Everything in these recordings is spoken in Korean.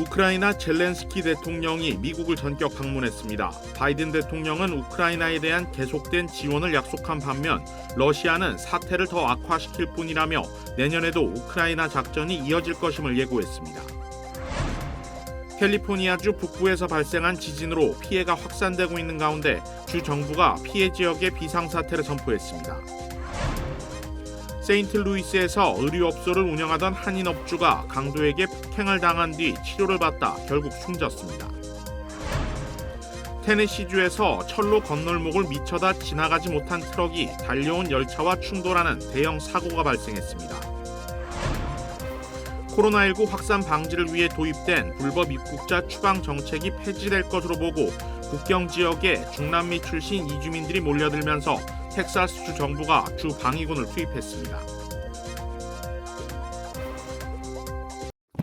우크라이나 젤렌스키 대통령이 미국을 전격 방문했습니다. 바이든 대통령은 우크라이나에 대한 계속된 지원을 약속한 반면 러시아는 사태를 더 악화시킬 뿐이라며 내년에도 우크라이나 작전이 이어질 것임을 예고했습니다. 캘리포니아주 북부에서 발생한 지진으로 피해가 확산되고 있는 가운데 주 정부가 피해 지역에 비상사태를 선포했습니다. 세인트루이스에서 의류업소를 운영하던 한인업주가 강도에게 폭행을 당한 뒤 치료를 받다 결국 숨졌습니다. 테네시주에서 철로 건널목을 미쳐다 지나가지 못한 트럭이 달려온 열차와 충돌하는 대형 사고가 발생했습니다. 코로나19 확산 방지를 위해 도입된 불법 입국자 추방 정책이 폐지될 것으로 보고 국경 지역에 중남미 출신 이주민들이 몰려들면서 텍사스주 정부가 주 방위군을 투입했습니다.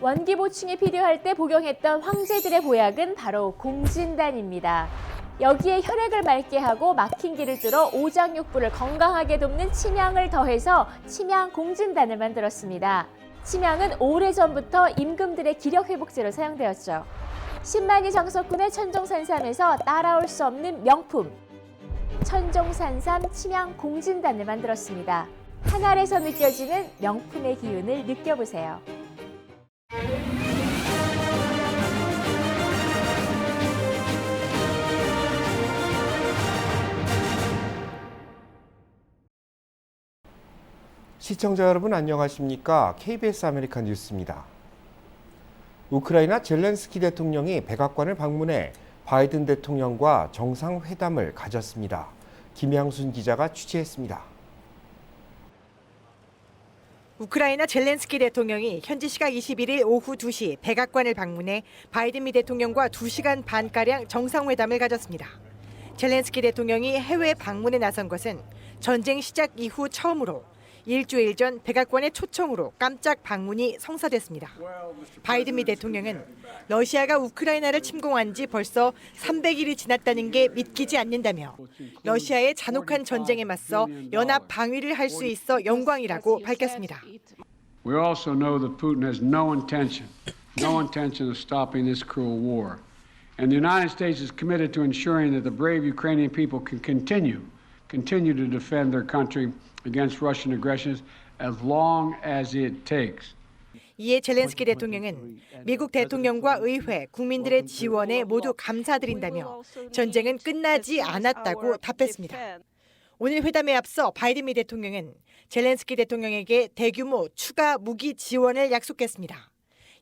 원기 보충이 필요할 때 복용했던 황제들의 보약은 바로 공진단입니다. 여기에 혈액을 맑게 하고 막힌 길을 뚫어 오장육부를 건강하게 돕는 침향을 더해서 침향 공진단을 만들었습니다. 침향은 오래전부터 임금들의 기력회복제로 사용되었죠. 10만이 정석군의 천종산삼에서 따라올 수 없는 명품 천종산삼 침향 공진단을 만들었습니다. 한 알에서 느껴지는 명품의 기운을 느껴보세요. 시청자 여러분 안녕하십니까? KBS 아메리칸 뉴스입니다. 우크라이나 젤렌스키 대통령이 백악관을 방문해 바이든 대통령과 정상회담을 가졌습니다. 김양순 기자가 취재했습니다. 우크라이나 젤렌스키 대통령이 현지 시각 21일 오후 2시 백악관을 방문해 바이든 미 대통령과 2시간 반가량 정상회담을 가졌습니다. 젤렌스키 대통령이 해외 방문에 나선 것은 전쟁 시작 이후 처음으로 일주일 전 백악관의 초청으로 깜짝 방문이 성사됐습니다. 바이든 미 대통령은 러시아가 우크라이나를 침공한 지 벌써 300일이 지났다는 게 믿기지 않는다며 러시아의 잔혹한 전쟁에 맞서 연합 방위를 할 수 있어 영광이라고 밝혔습니다. We also know that Putin has no intention of stopping this cruel war. And the United States is committed to ensuring that the brave Ukrainian people can continue to defend their country against Russian aggression as long as it takes. 이에 젤렌스키 대통령은 미국 대통령과 의회, 국민들의 지원에 모두 감사드린다며 전쟁은 끝나지 않았다고 답했습니다. 오늘 회담에 앞서 바이든 미 대통령은 젤렌스키 대통령에게 대규모 추가 무기 지원을 약속했습니다.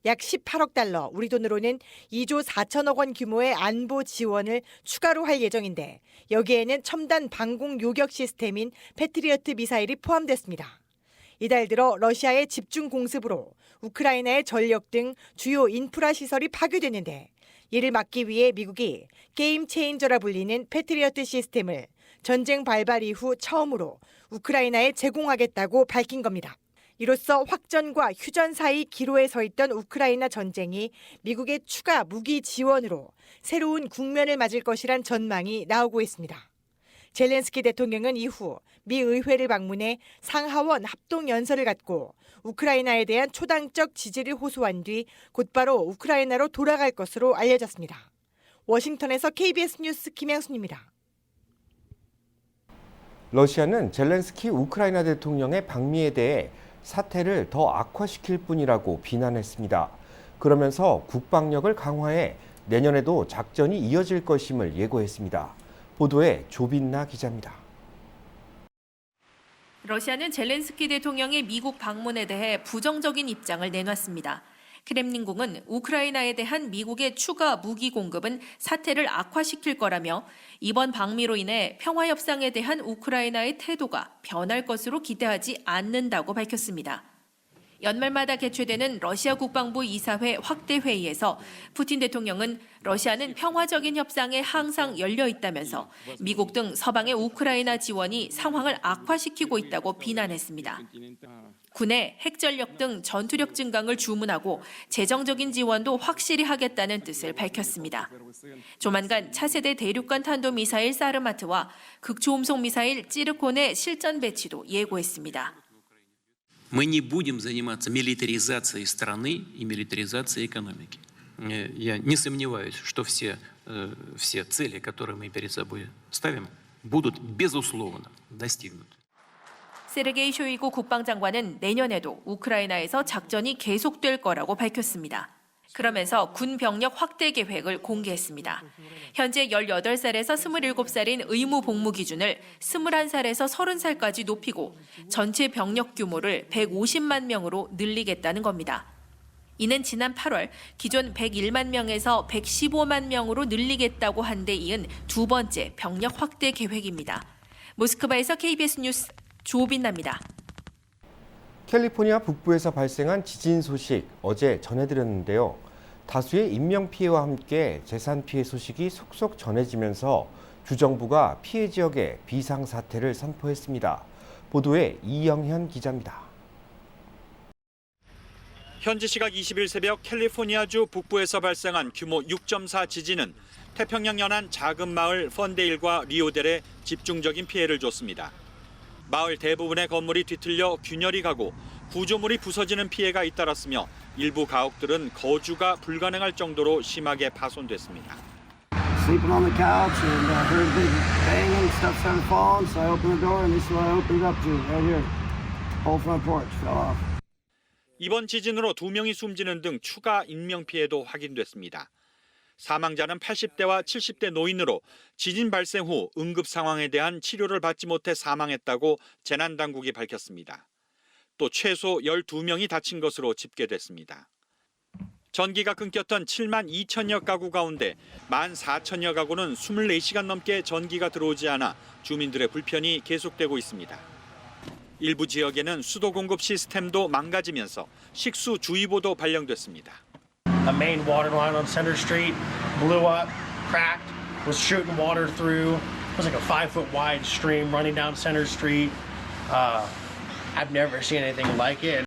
약 18억 달러, 우리 돈으로는 2조 4천억 원 규모의 안보 지원을 추가로 할 예정인데 여기에는 첨단 방공 요격 시스템인 패트리어트 미사일이 포함됐습니다. 이달 들어 러시아의 집중 공습으로 우크라이나의 전력 등 주요 인프라 시설이 파괴됐는데 이를 막기 위해 미국이 게임 체인저라 불리는 패트리어트 시스템을 전쟁 발발 이후 처음으로 우크라이나에 제공하겠다고 밝힌 겁니다. 이로써 확전과 휴전 사이 기로에 서 있던 우크라이나 전쟁이 미국의 추가 무기 지원으로 새로운 국면을 맞을 것이란 전망이 나오고 있습니다. 젤렌스키 대통령은 이후 미 의회를 방문해 상하원 합동 연설을 갖고 우크라이나에 대한 초당적 지지를 호소한 뒤 곧바로 우크라이나로 돌아갈 것으로 알려졌습니다. 워싱턴에서 KBS 뉴스 김양순입니다. 러시아는 젤렌스키 우크라이나 대통령의 방미에 대해 사태를 더 악화시킬 뿐이라고 비난했습니다. 그러면서 국방력을 강화해 내년에도 작전이 이어질 것임을 예고했습니다. 보도에 조빈나 기자입니다. 러시아는 젤렌스키 대통령의 미국 방문에 대해 부정적인 입장을 내놨습니다. 크렘린궁은 우크라이나에 대한 미국의 추가 무기 공급은 사태를 악화시킬 거라며 이번 방미로 인해 평화 협상에 대한 우크라이나의 태도가 변할 것으로 기대하지 않는다고 밝혔습니다. 연말마다 개최되는 러시아 국방부 이사회 확대 회의에서 푸틴 대통령은 러시아는 평화적인 협상에 항상 열려 있다면서 미국 등 서방의 우크라이나 지원이 상황을 악화시키고 있다고 비난했습니다. 군의 핵전력 등 전투력 증강을 주문하고 재정적인 지원도 확실히 하겠다는 뜻을 밝혔습니다. 조만간 차세대 대륙간 탄도미사일 사르마트와 극초음속 미사일 찌르콘의 실전 배치도 예고했습니다. Мы не будем заниматься милитаризацией страны и милитаризацией экономики. я не сомневаюсь, что все цели, которые мы перед собой ставим, будут безусловно достигнуты. 세르게이 쇼이구 국방장관은 내년에도 우크라이나에서 작전이 계속될 거라고 밝혔습니다. 그러면서 군 병력 확대 계획을 공개했습니다. 현재 18살에서 27살인 의무 복무 기준을 21살에서 30살까지 높이고 전체 병력 규모를 150만 명으로 늘리겠다는 겁니다. 이는 지난 8월 기존 101만 명에서 115만 명으로 늘리겠다고 한 데 이은 두 번째 병력 확대 계획입니다. 모스크바에서 KBS 뉴스 조빈나입니다. 캘리포니아 북부에서 발생한 지진 소식 어제 전해드렸는데요. 다수의 인명피해와 함께 재산피해 소식이 속속 전해지면서 주정부가 피해 지역에 비상사태를 선포했습니다. 보도에 이영현 기자입니다. 현지 시각 20일 새벽 캘리포니아주 북부에서 발생한 규모 6.4 지진은 태평양 연안 작은 마을 펀데일과 리오델에 집중적인 피해를 줬습니다. 마을 대부분의 건물이 뒤틀려 균열이 가고 구조물이 부서지는 피해가 잇따랐으며 일부 가옥들은 거주가 불가능할 정도로 심하게 파손됐습니다. Sleeping on the couch and heard big banging, stuff started falling, so I opened the door and this is what I opened it up to, right here. Whole front porch fell off. 이번 지진으로 2명이 숨지는 등 추가 인명피해도 확인됐습니다. 사망자는 80대와 70대 노인으로 지진 발생 후 응급 상황에 대한 치료를 받지 못해 사망했다고 재난당국이 밝혔습니다. 또 최소 12명이 다친 것으로 집계됐습니다. 전기가 끊겼던 7만 2천여 가구 가운데 1만 4천여 가구는 24시간 넘게 전기가 들어오지 않아 주민들의 불편이 계속되고 있습니다. 일부 지역에는 수도 공급 시스템도 망가지면서 식수주의보도 발령됐습니다. A main water line on Center Street blew up, cracked, was shooting water through. It was like a 5-foot wide stream running down Center Street. I've never seen anything like it.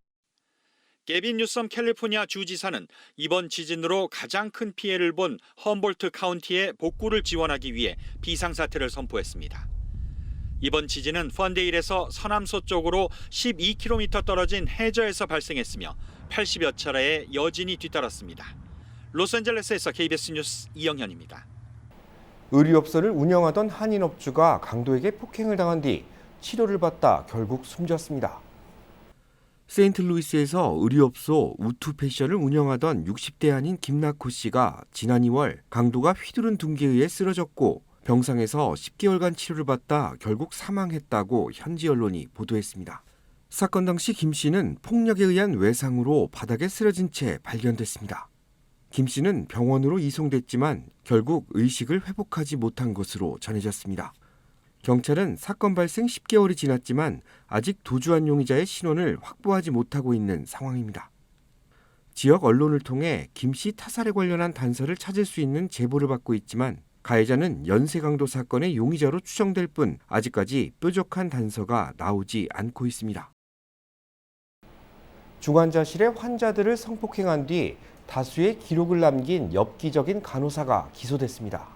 게빈 뉴섬 캘리포니아 주지사는 이번 지진으로 가장 큰 피해를 본 험볼트 카운티에 복구를 지원하기 위해 비상사태를 선포했습니다. 이번 지진은 펀데일에서 서남서쪽으로 12km 떨어진 해저에서 발생했으며 80여 차례의 여진이 뒤따랐습니다. 로스앤젤레스에서 KBS 뉴스 이영현입니다. 의류업소를 운영하던 한인업주가 강도에게 폭행을 당한 뒤 치료를 받다 결국 숨졌습니다. 세인트루이스에서 의류업소 우투패션을 운영하던 60대 한인 김낙호 씨가 지난 2월 강도가 휘두른 둔기에 의해 쓰러졌고 병상에서 10개월간 치료를 받다 결국 사망했다고 현지 언론이 보도했습니다. 사건 당시 김 씨는 폭력에 의한 외상으로 바닥에 쓰러진 채 발견됐습니다. 김 씨는 병원으로 이송됐지만 결국 의식을 회복하지 못한 것으로 전해졌습니다. 경찰은 사건 발생 10개월이 지났지만 아직 도주한 용의자의 신원을 확보하지 못하고 있는 상황입니다. 지역 언론을 통해 김 씨 타살에 관련한 단서를 찾을 수 있는 제보를 받고 있지만 가해자는 연쇄강도 사건의 용의자로 추정될 뿐 아직까지 뾰족한 단서가 나오지 않고 있습니다. 중환자실에 환자들을 성폭행한 뒤 다수의 기록을 남긴 엽기적인 간호사가 기소됐습니다.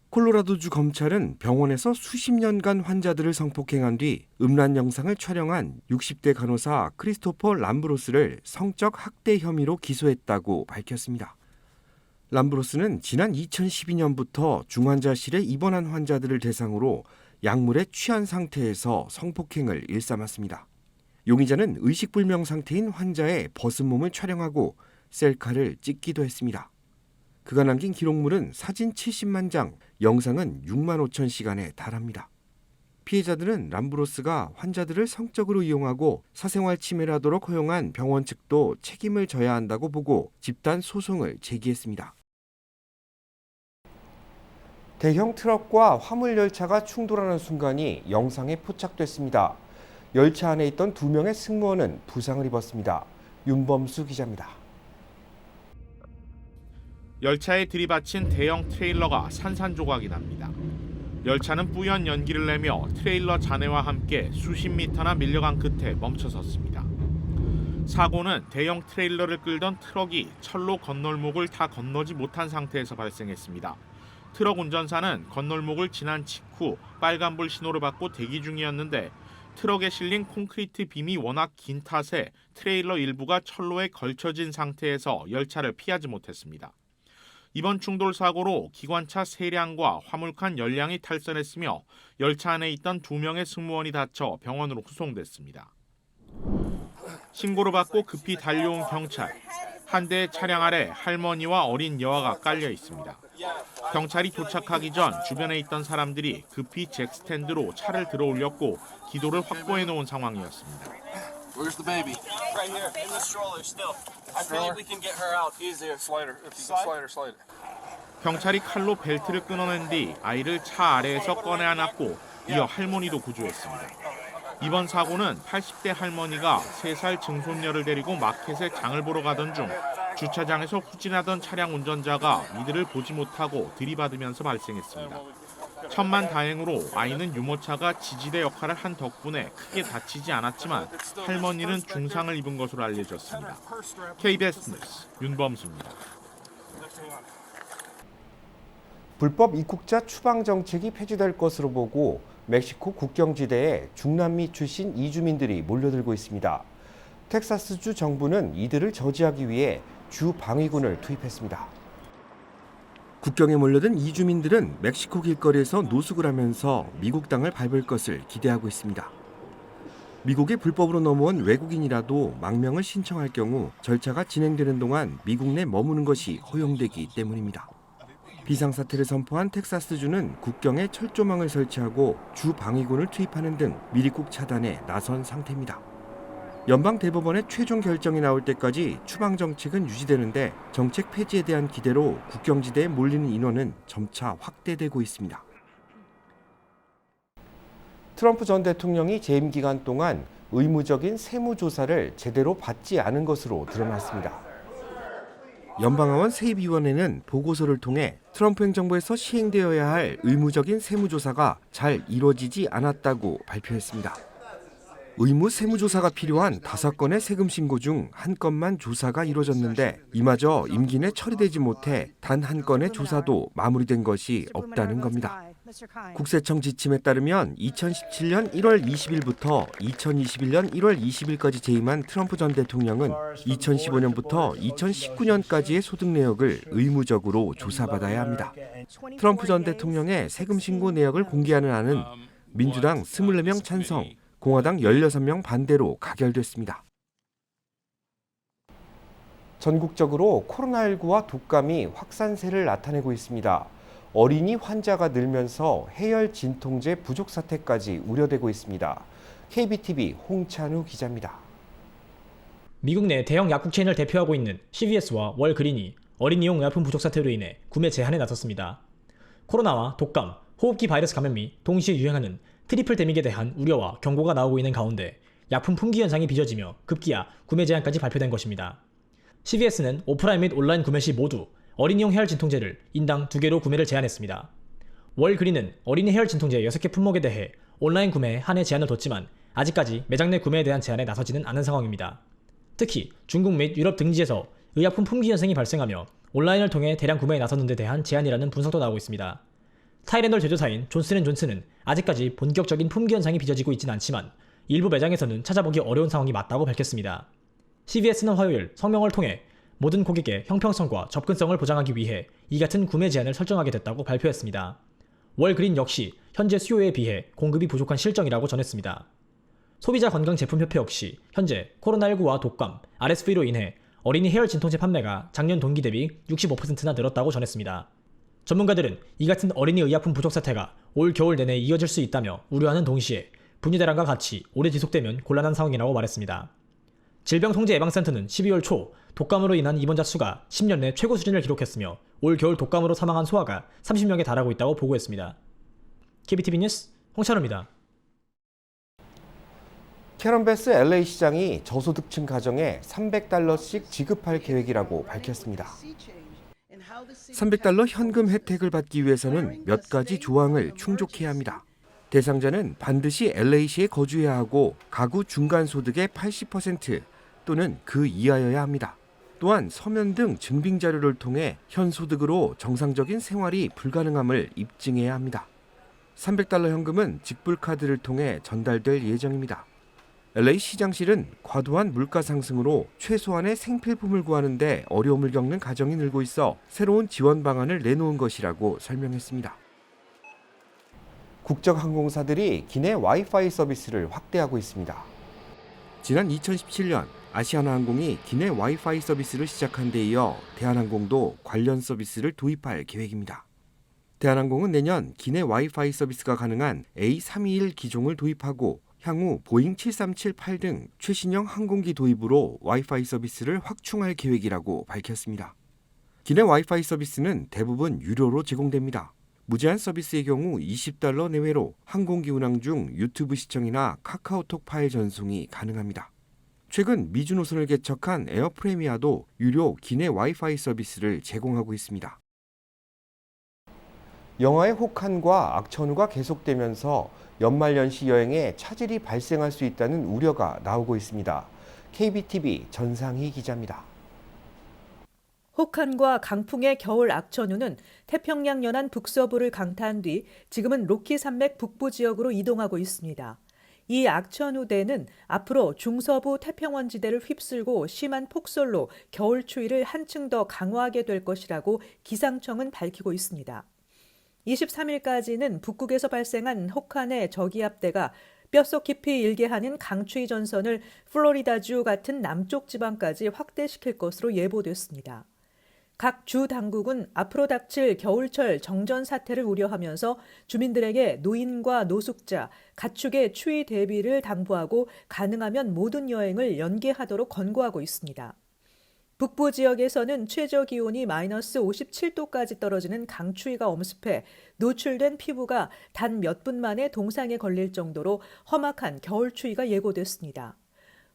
콜로라도주 검찰은 병원에서 수십 년간 환자들을 성폭행한 뒤 음란 영상을 촬영한 60대 간호사 크리스토퍼 람브로스를 성적 학대 혐의로 기소했다고 밝혔습니다. 람브로스는 지난 2012년부터 중환자실에 입원한 환자들을 대상으로 약물에 취한 상태에서 성폭행을 일삼았습니다. 용의자는 의식불명 상태인 환자의 벗은 몸을 촬영하고 셀카를 찍기도 했습니다. 그가 남긴 기록물은 사진 70만 장, 영상은 6만 5천 시간에 달합니다. 피해자들은 람브로스가 환자들을 성적으로 이용하고 사생활 침해를 하도록 허용한 병원 측도 책임을 져야 한다고 보고 집단 소송을 제기했습니다. 대형 트럭과 화물열차가 충돌하는 순간이 영상에 포착됐습니다. 열차 안에 있던 2명의 승무원은 부상을 입었습니다. 윤범수 기자입니다. 열차에 들이받친 대형 트레일러가 산산조각이 납니다. 열차는 뿌연 연기를 내며 트레일러 잔해와 함께 수십 미터나 밀려간 끝에 멈춰섰습니다. 사고는 대형 트레일러를 끌던 트럭이 철로 건널목을 다 건너지 못한 상태에서 발생했습니다. 트럭 운전사는 건널목을 지난 직후 빨간불 신호를 받고 대기 중이었는데 트럭에 실린 콘크리트 빔이 워낙 긴 탓에 트레일러 일부가 철로에 걸쳐진 상태에서 열차를 피하지 못했습니다. 이번 충돌 사고로 기관차 3량과 화물칸 10량이 탈선했으며 열차 안에 있던 2명의 승무원이 다쳐 병원으로 후송됐습니다. 신고를 받고 급히 달려온 경찰. 한 대의 차량 아래 할머니와 어린 여아가 깔려 있습니다. 경찰이 도착하기 전 주변에 있던 사람들이 급히 잭스탠드로 차를 들어올렸고 기도를 확보해 놓은 상황이었습니다. Where's the baby? Right here, in the stroller still. I think we can get her out easier. Slide her, if you can slide her, slide her. 경찰이 칼로 벨트를 끊어낸 뒤 아이를 차 아래에서 꺼내 안았고 이어 할머니도 구조했습니다. 이번 사고는 80대 할머니가 3살 증손녀를 데리고 마켓에 장을 보러 가던 중 주차장에서 후진하던 차량 운전자가 이들을 보지 못하고 들이받으면서 발생했습니다. 천만다행으로 아이는 유모차가 지지대 역할을 한 덕분에 크게 다치지 않았지만 할머니는 중상을 입은 것으로 알려졌습니다. KBS 뉴스 윤범수입니다. 불법 입국자 추방 정책이 폐지될 것으로 보고 멕시코 국경지대에 중남미 출신 이주민들이 몰려들고 있습니다. 텍사스주 정부는 이들을 저지하기 위해 주 방위군을 투입했습니다. 국경에 몰려든 이주민들은 멕시코 길거리에서 노숙을 하면서 미국 땅을 밟을 것을 기대하고 있습니다. 미국에 불법으로 넘어온 외국인이라도 망명을 신청할 경우 절차가 진행되는 동안 미국 내 머무는 것이 허용되기 때문입니다. 비상사태를 선포한 텍사스주는 국경에 철조망을 설치하고 주 방위군을 투입하는 등 미리국 차단에 나선 상태입니다. 연방대법원의 최종 결정이 나올 때까지 추방 정책은 유지되는데 정책 폐지에 대한 기대로 국경지대에 몰리는 인원은 점차 확대되고 있습니다. 트럼프 전 대통령이 재임 기간 동안 의무적인 세무조사를 제대로 받지 않은 것으로 드러났습니다. 연방하원 세입위원회는 보고서를 통해 트럼프 행정부에서 시행되어야 할 의무적인 세무조사가 잘 이루어지지 않았다고 발표했습니다. 의무 세무조사가 필요한 5건의 세금 신고 중 1건만 조사가 이루어졌는데 이마저 임기 내 처리되지 못해 단 1건의 조사도 마무리된 것이 없다는 겁니다. 국세청 지침에 따르면 2017년 1월 20일부터 2021년 1월 20일까지 재임한 트럼프 전 대통령은 2015년부터 2019년까지의 소득 내역을 의무적으로 조사받아야 합니다. 트럼프 전 대통령의 세금 신고 내역을 공개하는 안은 민주당 24명 찬성, 공화당 16명 반대로 가결됐습니다. 전국적으로 코로나19와 독감이 확산세를 나타내고 있습니다. 어린이 환자가 늘면서 해열 진통제 부족 사태까지 우려되고 있습니다. KBTV 홍찬우 기자입니다. 미국 내 대형 약국 체인을 대표하고 있는 CVS와 월그린이 어린이용 의약품 부족 사태로 인해 구매 제한에 나섰습니다. 코로나와 독감, 호흡기 바이러스 감염이 동시에 유행하는 트리플 데믹에 대한 우려와 경고가 나오고 있는 가운데 약품 품귀 현상이 빚어지며 급기야 구매 제한까지 발표된 것입니다. CVS는 오프라인 및 온라인 구매 시 모두 어린이용 해열 진통제를 인당 2개로 구매를 제한했습니다. 월그린은 어린이 해열 진통제 6개 품목에 대해 온라인 구매에 한해 제한을 뒀지만 아직까지 매장 내 구매에 대한 제한에 나서지는 않은 상황입니다. 특히 중국 및 유럽 등지에서 의약품 품귀 현상이 발생하며 온라인을 통해 대량 구매에 나섰는 데 대한 제한이라는 분석도 나오고 있습니다. 타이레놀 제조사인 존슨앤존슨은 아직까지 본격적인 품귀 현상이 빚어지고 있진 않지만 일부 매장에서는 찾아보기 어려운 상황이 맞다고 밝혔습니다. CVS는 화요일 성명을 통해 모든 고객의 형평성과 접근성을 보장하기 위해 이 같은 구매 제한을 설정하게 됐다고 발표했습니다. 월그린 역시 현재 수요에 비해 공급이 부족한 실정이라고 전했습니다. 소비자건강제품협회 역시 현재 코로나19와 독감, RSV로 인해 어린이 해열 진통제 판매가 작년 동기 대비 65%나 늘었다고 전했습니다. 전문가들은 이 같은 어린이 의약품 부족 사태가 올 겨울 내내 이어질 수 있다며 우려하는 동시에 분유대란과 같이 오래 지속되면 곤란한 상황이라고 말했습니다. 질병통제예방센터는 12월 초 독감으로 인한 입원자 수가 10년 내 최고 수준을 기록했으며 올 겨울 독감으로 사망한 소아가 30명에 달하고 있다고 보고했습니다. KBTV 뉴스 홍찬호입니다. 캐런 베스 LA 시장이 저소득층 가정에 $300씩 지급할 계획이라고 밝혔습니다. $300 현금 혜택을 받기 위해서는 몇 가지 조항을 충족해야 합니다. 대상자는 반드시 LA시에 거주해야 하고 가구 중간소득의 80% 또는 그 이하여야 합니다. 또한 서면 등 증빙 자료를 통해 현 소득으로 정상적인 생활이 불가능함을 입증해야 합니다. $300 현금은 직불카드를 통해 전달될 예정입니다. LA 시장실은 과도한 물가 상승으로 최소한의 생필품을 구하는데 어려움을 겪는 가정이 늘고 있어 새로운 지원 방안을 내놓은 것이라고 설명했습니다. 국적항공사들이 기내 와이파이 서비스를 확대하고 있습니다. 지난 2017년 아시아나항공이 기내 와이파이 서비스를 시작한 데 이어 대한항공도 관련 서비스를 도입할 계획입니다. 대한항공은 내년 기내 와이파이 서비스가 가능한 A321 기종을 도입하고 향후 보잉 7378 등 최신형 항공기 도입으로 와이파이 서비스를 확충할 계획이라고 밝혔습니다. 기내 와이파이 서비스는 대부분 유료로 제공됩니다. 무제한 서비스의 경우 $20 내외로 항공기 운항 중 유튜브 시청이나 카카오톡 파일 전송이 가능합니다. 최근 미주 노선을 개척한 에어프레미아도 유료 기내 와이파이 서비스를 제공하고 있습니다. 영하의 혹한과 악천후가 계속되면서 연말연시 여행에 차질이 발생할 수 있다는 우려가 나오고 있습니다. KBTV 전상희 기자입니다. 혹한과 강풍의 겨울 악천후는 태평양 연안 북서부를 강타한 뒤 지금은 로키 산맥 북부 지역으로 이동하고 있습니다. 이 악천후대는 앞으로 중서부 태평원지대를 휩쓸고 심한 폭설로 겨울 추위를 한층 더 강화하게 될 것이라고 기상청은 밝히고 있습니다. 23일까지는 북극에서 발생한 혹한의 저기압대가 뼛속 깊이 일게 하는 강추위 전선을 플로리다주 같은 남쪽 지방까지 확대시킬 것으로 예보됐습니다. 각 주 당국은 앞으로 닥칠 겨울철 정전 사태를 우려하면서 주민들에게 노인과 노숙자, 가축의 추위 대비를 당부하고 가능하면 모든 여행을 연기하도록 권고하고 있습니다. 북부 지역에서는 최저 기온이 마이너스 57도까지 떨어지는 강추위가 엄습해 노출된 피부가 단 몇 분 만에 동상에 걸릴 정도로 험악한 겨울 추위가 예고됐습니다.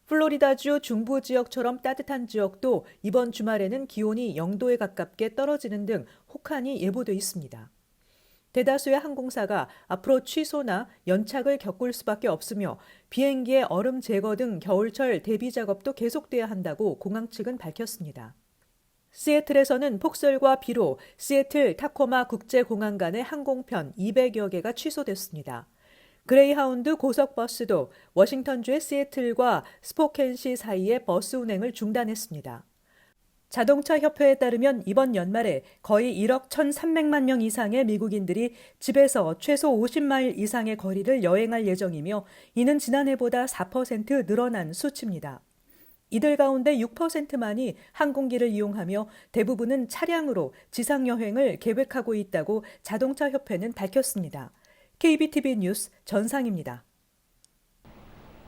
플로리다주 중부 지역처럼 따뜻한 지역도 이번 주말에는 기온이 0도에 가깝게 떨어지는 등 혹한이 예보돼 있습니다. 대다수의 항공사가 앞으로 취소나 연착을 겪을 수밖에 없으며 비행기의 얼음 제거 등 겨울철 대비 작업도 계속돼야 한다고 공항 측은 밝혔습니다. 시애틀에서는 폭설과 비로 시애틀 타코마 국제공항 간의 항공편 200여 개가 취소됐습니다. 그레이하운드 고속버스도 워싱턴주의 시애틀과 스포켄시 사이의 버스 운행을 중단했습니다. 자동차 협회에 따르면 이번 연말에 거의 1억 1,300만 명 이상의 미국인들이 집에서 최소 50마일 이상의 거리를 여행할 예정이며 이는 지난해보다 4% 늘어난 수치입니다. 이들 가운데 6%만이 항공기를 이용하며 대부분은 차량으로 지상여행을 계획하고 있다고 자동차 협회는 밝혔습니다. KBTV 뉴스 전상입니다.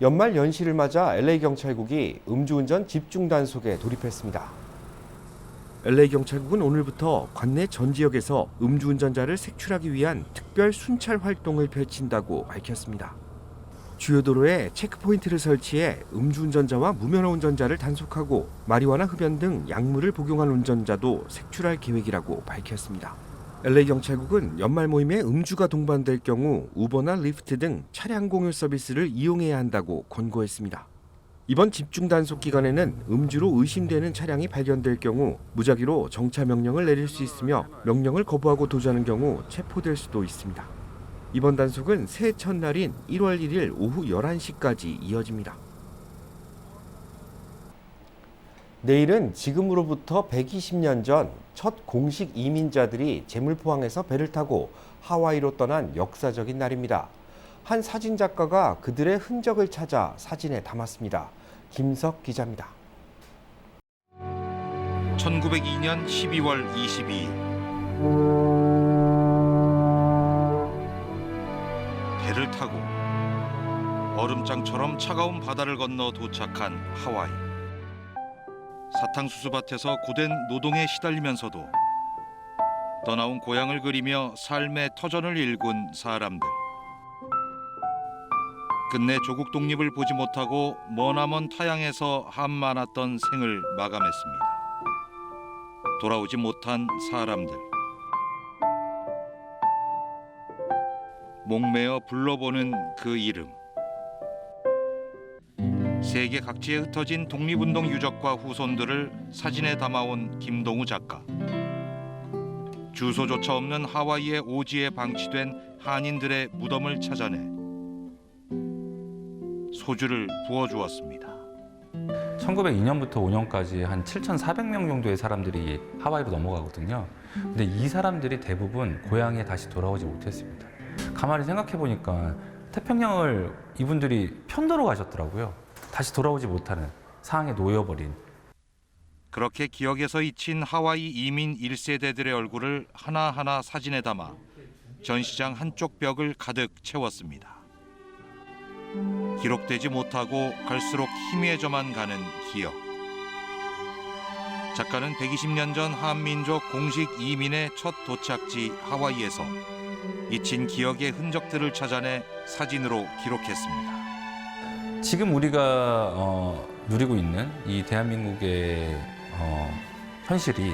연말 연시를 맞아 LA경찰국이 음주운전 집중 단속에 돌입했습니다. LA경찰국은 오늘부터 관내 전 지역에서 음주운전자를 색출하기 위한 특별 순찰 활동을 펼친다고 밝혔습니다. 주요 도로에 체크포인트를 설치해 음주운전자와 무면허 운전자를 단속하고 마리화나 흡연 등 약물을 복용한 운전자도 색출할 계획이라고 밝혔습니다. LA경찰국은 연말 모임에 음주가 동반될 경우 우버나 리프트 등 차량 공유 서비스를 이용해야 한다고 권고했습니다. 이번 집중 단속 기간에는 음주로 의심되는 차량이 발견될 경우 무작위로 정차 명령을 내릴 수 있으며 명령을 거부하고 도주하는 경우 체포될 수도 있습니다. 이번 단속은 새해 첫날인 1월 1일 오후 11시까지 이어집니다. 내일은 지금으로부터 120년 전 첫 공식 이민자들이 제물포항에서 배를 타고 하와이로 떠난 역사적인 날입니다. 한 사진작가가 그들의 흔적을 찾아 사진에 담았습니다. 김석 기자입니다. 1902년 12월 22일 배를 타고 얼음장처럼 차가운 바다를 건너 도착한 하와이. 사탕수수밭에서 고된 노동에 시달리면서도 떠나온 고향을 그리며 삶의 터전을 일군 사람들. 끝내 조국 독립을 보지 못하고 머나먼 타양에서 한많았던 생을 마감했습니다. 돌아오지 못한 사람들. 목매어 불러보는 그 이름. 세계 각지에 흩어진 독립운동 유적과 후손들을 사진에 담아온 김동우 작가. 주소조차 없는 하와이의 오지에 방치된 한인들의 무덤을 찾아내 소주를 부어주었습니다. 1902년부터 5년까지 한 7,400명 정도의 사람들이 하와이로 넘어가거든요. 근데 이 사람들이 대부분 고향에 다시 돌아오지 못했습니다. 가만히 생각해 보니까 태평양을 이분들이 편도로 가셨더라고요. 다시 돌아오지 못하는 상황에 놓여버린. 그렇게 기억에서 잊힌 하와이 이민 1세대들의 얼굴을 하나하나 사진에 담아 전시장 한쪽 벽을 가득 채웠습니다. 기록되지 못하고 갈수록 희미해져만 가는 기억. 작가는 120년 전 한민족 공식 이민의 첫 도착지 하와이에서 잊힌 기억의 흔적들을 찾아내 사진으로 기록했습니다. 지금 우리가 누리고 있는 이 대한민국의 현실이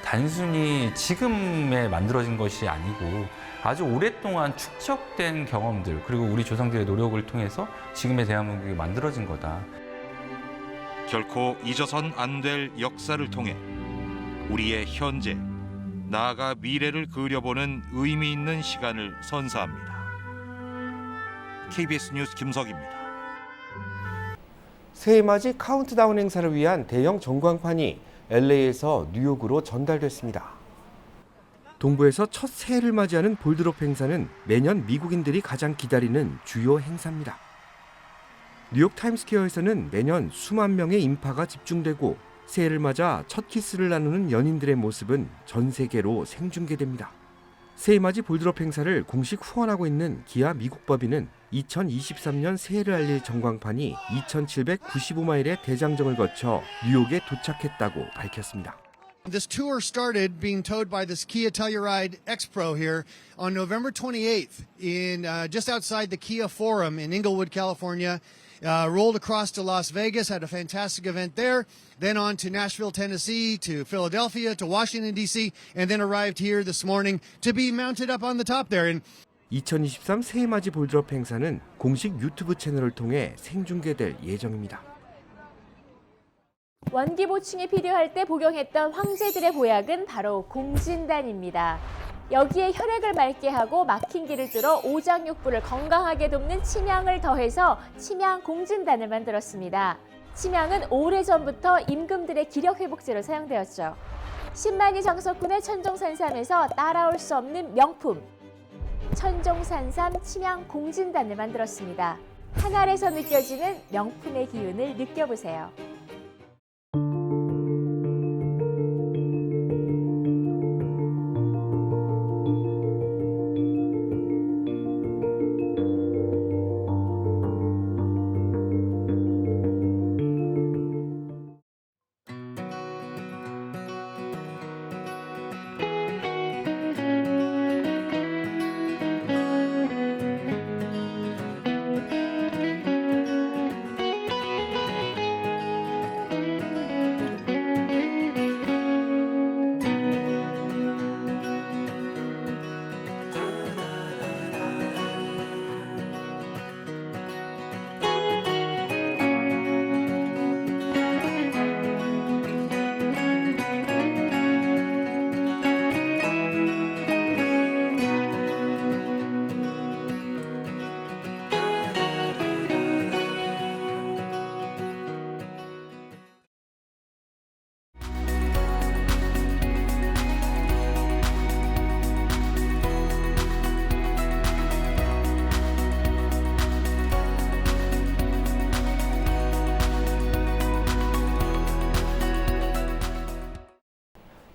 단순히 지금에 만들어진 것이 아니고 아주 오랫동안 축적된 경험들 그리고 우리 조상들의 노력을 통해서 지금의 대한민국이 만들어진 거다. 결코 잊어선 안 될 역사를 통해 우리의 현재, 나아가 미래를 그려보는 의미 있는 시간을 선사합니다. KBS 뉴스 김석입니다. 새해맞이 카운트다운 행사를 위한 대형 전광판이 LA에서 뉴욕으로 전달됐습니다. 동부에서 첫 새해를 맞이하는 볼드롭 행사는 매년 미국인들이 가장 기다리는 주요 행사입니다. 뉴욕 타임스퀘어에서는 매년 수만 명의 인파가 집중되고 새해를 맞아 첫 키스를 나누는 연인들의 모습은 전 세계로 생중계됩니다. 새해맞이 볼드롭 행사를 공식 후원하고 있는 기아 미국 법인은 2023년 새해를 알릴 전광판이 2,795마일의 대장정을 거쳐 뉴욕에 도착했다고 밝혔습니다. This tour started being towed by this Kia Telluride X-Pro here on November 28th in just outside the Kia Forum in Inglewood, California. Rolled across to Las Vegas, had a fantastic event there, then on to Nashville, Tennessee, to Philadelphia, to Washington, D.C., and then arrived here this morning to be mounted up on the top there. And 2023 새해맞이 볼드롭 행사는 공식 유튜브 채널을 통해 생중계될 예정입니다. 원기 보충이 필요할 때 복용했던 황제들의 보약은 바로 공진단입니다. 여기에 혈액을 맑게 하고 막힌 길을 뚫어 오장육부를 건강하게 돕는 침향을 더해서 침향 공진단을 만들었습니다. 침향은 오래전부터 임금들의 기력 회복제로 사용되었죠. 10만이 장석군의 천종산삼에서 따라올 수 없는 명품 천종산삼 침향 공진단을 만들었습니다. 한 알에서 느껴지는 명품의 기운을 느껴보세요.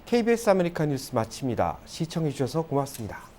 KBS 아메리카 뉴스 마칩니다. 시청해 주셔서 고맙습니다.